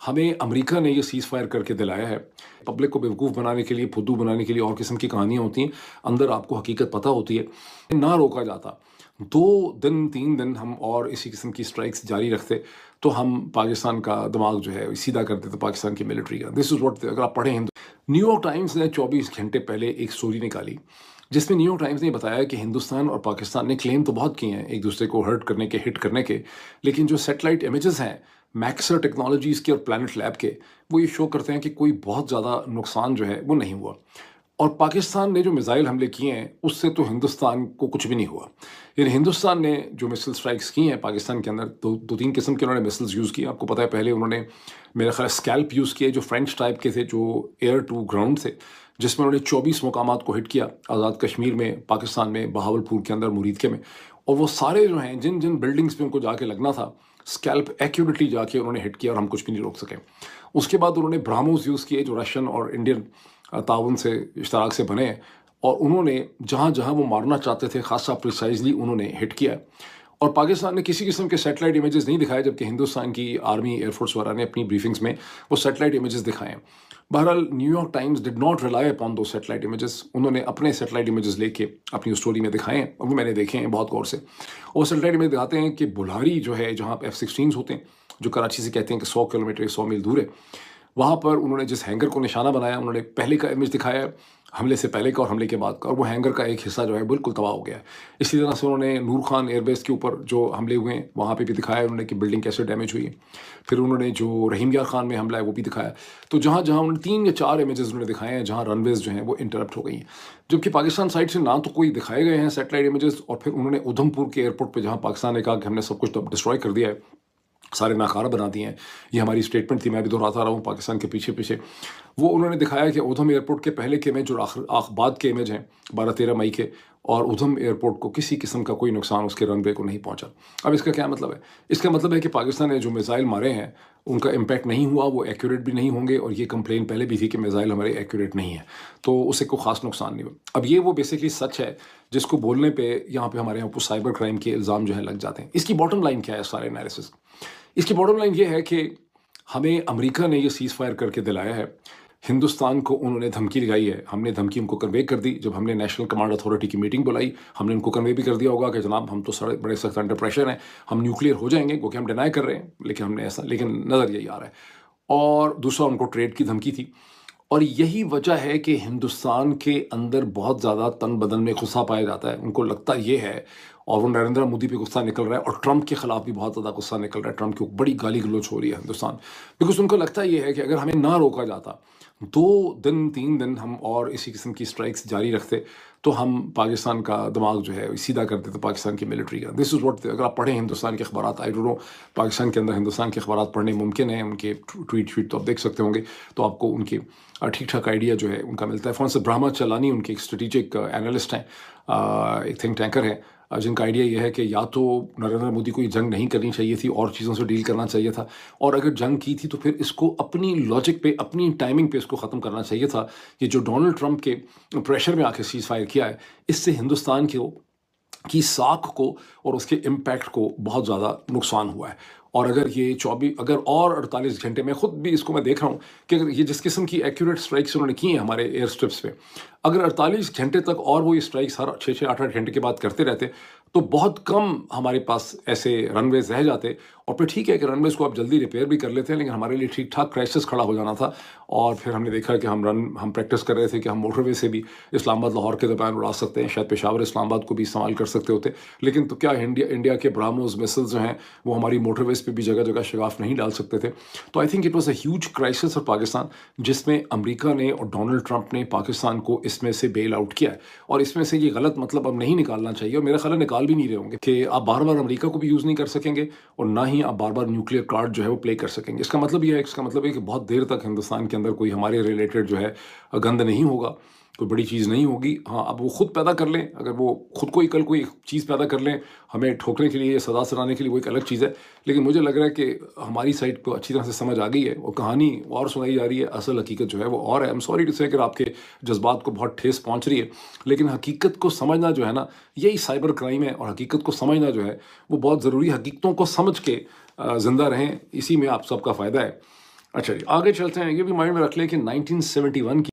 हमें अमेरिका ने ये सीज़ फायर करके दिलाया है। पब्लिक को बेवकूफ़ बनाने के लिए, फुद्दू बनाने के लिए और किस्म की कहानियाँ होती हैं। अंदर आपको हकीकत पता होती है। ना रोका जाता, 2 दिन 3 दिन हम और इसी किस्म की स्ट्राइक्स जारी रखते, तो हम पाकिस्तान का दिमाग जो है सीधा कर देते पाकिस्तान की मिलिट्री का। दिस इज़ व्हाट, अगर आप पढ़ें न्यूयॉर्क टाइम्स ने 24 घंटे पहले एक स्टोरी निकाली, जिसमें न्यूयॉर्क टाइम्स ने बताया कि हिंदुस्तान और पाकिस्तान ने क्लेम तो बहुत किए हैं एक दूसरे को हर्ट करने के, हिट करने के, लेकिन जो सैटेलाइट इमेजेस हैं मैक्सर टेक्नोलॉजीज़ के और प्लैनेट लैब के, वो ये शो करते हैं कि कोई बहुत ज़्यादा नुकसान जो है वो नहीं हुआ। और पाकिस्तान ने जो मिसाइल हमले किए हैं उससे तो हिंदुस्तान को कुछ भी नहीं हुआ। यानी हिंदुस्तान ने जो मिसाइल स्ट्राइक्स की हैं पाकिस्तान के अंदर, दो तीन किस्म के उन्होंने मिसाइल्स यूज़ किए। आपको पता है पहले उन्होंने मेरा ख्याल स्कैल्प यूज़ किए जो फ्रेंच टाइप के थे, जो एयर टू ग्राउंड थे, जिसमें उन्होंने 24 मुकामात को हिट किया आज़ाद कश्मीर में, पाकिस्तान में, बहावलपुर के अंदर, मुरीदके में। और वो सारे जो हैं जिन जिन बिल्डिंग्स पे उनको जाके लगना था, स्कैल्प एक्यूरेटली जाके उन्होंने हिट किया और हम कुछ भी नहीं रोक सके। उसके बाद उन्होंने ब्राह्मोस यूज़ किए जो रशियन और इंडियन ताउन से, इश्तराक से बने हैं, और उन्होंने जहाँ जहाँ वो मारना चाहते थे खासा प्रिसाइजली उन्होंने हिट किया। और पाकिस्तान ने किसी किस्म के सैटेलाइट इमेजेस नहीं दिखाए, जबकि हिंदुस्तान की आर्मी, एयरफोर्स वगैरह ने अपनी ब्रीफिंग्स में वो सैटेलाइट इमेजेस दिखाए हैं। बहरहाल New York times did not rely upon दो सैटेलाइट इमेजेस। उन्होंने अपने सैटेलाइट इमेजेस लेके अपनी स्टोरी में दिखाए हैं, और वो मैंने देखे हैं बहुत गौर से। और सैटेलाइट इमेज दिखाते हैं कि बुल्हारी जो है, जहाँ F-16 होते हैं, जो कराची से कहते हैं कि 100 किलोमीटर 100 मील दूर है, वहाँ पर उन्होंने जिस हैंगर को निशाना बनाया, उन्होंने पहले का इमेज दिखाया है, हमले से पहले का और हमले के बाद का, और वो हैंगर का एक हिस्सा जो है बिल्कुल तबाह हो गया है। इसी तरह से उन्होंने नूर खान एयरबेस के ऊपर जो हमले हुए हैं वहाँ पे भी दिखाया है उन्होंने कि बिल्डिंग कैसे डैमेज हुई है। फिर उन्होंने जो रहीम यार खान में हमला है वो भी दिखाया। तो जहाँ जहाँ उन्होंने 3 या 4 इमेजेस उन्होंने दिखाए हैं जहाँ रनवेज जो हैं वो इंटरप्ट हो गई हैं, जबकि पाकिस्तान साइड से ना तो कोई दिखाए गए हैं सैटेलाइट इमेजेस। और फिर उन्होंने उधमपुर के एयरपोर्ट पर, जहाँ पाकिस्तान ने कहा कि हमने सब कुछ डिस्ट्रॉय कर दिया है, सारे नाकारा बना दिए हैं, ये हमारी स्टेटमेंट थी, मैं भी दोहराता रहा हूँ पाकिस्तान के पीछे पीछे, वो उन्होंने दिखाया कि उधम एयरपोर्ट के पहले के इमेज और बाद के इमेज हैं 12-13 मई के, और उधम एयरपोर्ट को किसी किस्म का कोई नुकसान उसके रनवे को नहीं पहुंचा। अब इसका क्या मतलब है? इसका मतलब है कि पाकिस्तान ने जो मिसाइल मारे हैं उनका इम्पैक्ट नहीं हुआ, वो एक्यूरेट भी नहीं होंगे, और ये कंप्लेन पहले भी थी कि मिसाइल हमारे एक्यूरेट नहीं है, तो उससे कोई खास नुकसान नहीं हुआ। अब ये वो बेसिकली सच है जिसको बोलने पे यहाँ पे हमारे यहाँ पर साइबर क्राइम के इल्ज़ाम जो है लग जाते हैं। इसकी बॉटम लाइन क्या है सारे एनालिसिस? इसकी बॉटम लाइन ये है कि हमें अमेरिका ने ये सीज़ फायर करके दिलाया है। हिंदुस्तान को उन्होंने धमकी लगाई है, हमने धमकी उनको कन्वे कर दी। जब हमने नेशनल कमांड अथॉरिटी की मीटिंग बुलाई, हमने उनको कन्वे भी कर दिया होगा कि जनाब हम तो बड़े सख्त अंडर प्रेशर हैं, हम न्यूक्लियर हो जाएंगे, क्योंकि हम डिनाई कर रहे हैं, लेकिन नज़र यही आ रहा है। और दूसरा उनको ट्रेड की धमकी थी। और यही वजह है कि हिंदुस्तान के अंदर बहुत ज़्यादा तन बदन में गुस्सा पाया जाता है। उनको लगता ये है, और वो नरेंद्र मोदी पे गुस्सा निकल रहा है, और ट्रंप के खिलाफ भी बहुत ज़्यादा गुस्सा निकल रहा है। ट्रंप की बड़ी गाली गलौज हो रही है हिंदुस्तान, बिकॉज उनको लगता ये है कि अगर हमें ना रोका जाता, 2 दिन 3 दिन हम और इसी किस्म की स्ट्राइक्स जारी रखते, तो हम पाकिस्तान का दिमाग जो है सीधा कर देते पाकिस्तान की मिलिट्री का। दिस इज़ व्हाट, अगर आप पढ़ें हिंदुस्तान के अखबार, आई डोंट नो पाकिस्तान के अंदर हिंदुस्तान के अखबार पढ़ने मुमकिन है, उनके ट्वीट तो आप देख सकते होंगे, तो आपको उनके ठीक ठाक आइडिया जो है उनका मिलता है। फॉन्स ब्राह्मा चलानी उनके एक स्ट्रेटिजिक एनालिस्ट हैं, एक थिंक टैंकर है, जिनका आइडिया ये है कि या तो नरेंद्र मोदी को ये जंग नहीं करनी चाहिए थी और चीज़ों से डील करना चाहिए था, और अगर जंग की थी तो फिर इसको अपनी लॉजिक पे, अपनी टाइमिंग पे इसको ख़त्म करना चाहिए था। ये जो डोनाल्ड ट्रंप के प्रेशर में आके सीज़ फायर किया है, इससे हिंदुस्तान की साख को और उसके इम्पैक्ट को बहुत ज़्यादा नुकसान हुआ है। और अगर ये 24 अगर और 48 घंटे में, खुद भी इसको मैं देख रहा हूँ कि अगर ये जिस किस्म की एक्यूरेट स्ट्राइक्स उन्होंने की हैं हमारे एयर स्ट्रिप्स पे, अगर 48 घंटे तक और वो ये स्ट्राइक्स हर 6-6 8-8 घंटे के बाद करते रहते, तो बहुत कम हमारे पास ऐसे रनवेज रह जाते। और फिर ठीक है कि रनवेज को आप जल्दी रिपेयर भी कर लेते हैं, लेकिन हमारे लिए ठीक ठाक क्राइसिस खड़ा हो जाना था। और फिर हमने देखा कि हम प्रैक्टिस कर रहे थे कि हम मोटरवे से भी इस्लामाबाद लाहौर के दरमियान उड़ा सकते हैं, शायद पेशावर इस्लामाबाद को भी इस्तेमाल कर सकते होते, लेकिन तो क्या इंडिया के ब्राह्मोस मिसाइल्स जो हैं वो हमारी मोटरवेज पे भी जगह जगह शगाफ नहीं डाल सकते थे। तो I think it was a huge crisis for Pakistan, जिसमें अमेरिका ने और डोनाल्ड ट्रंप ने पाकिस्तान को इसमें से बेल आउट किया है। और इसमें से ये गलत मतलब अब नहीं निकालना चाहिए, और मेरा ख्याल है निकाल भी नहीं रहे होंगे, कि आप बार बार अमेरिका को भी यूज़ नहीं कर सकेंगे, और ना ही आप बार बार न्यूक्लियर कार्ड जो है वो प्ले कर सकेंगे। इसका मतलब है कि बहुत देर तक हिंदुस्तान के अंदर कोई हमारे रिलेटेड जो है गंद नहीं होगा, कोई बड़ी चीज़ नहीं होगी। हाँ, अब वो खुद पैदा कर लें, अगर वो खुद को ही कल कोई चीज़ पैदा कर लें हमें ठोकने के लिए या सदा सुनाने के लिए, वो एक अलग चीज़ है। लेकिन मुझे लग रहा है कि हमारी साइड को अच्छी तरह से समझ आ गई है, और कहानी और सुनाई जा रही है, असल हकीकत जो है वो और है। आई एम सॉरी टू से अगर आपके जज्बात को बहुत ठेस पहुँच रही है, लेकिन हकीकत को समझना जो है ना, यही साइबर क्राइम है। और हकीकत को समझना जो है वो बहुत ज़रूरी, हकीकतों को समझ के ज़िंदा रहें, इसी में आप सबका फ़ायदा है। अच्छा जी, आगे चलते हैं। ये भी माइंड में रख लें कि 1971 की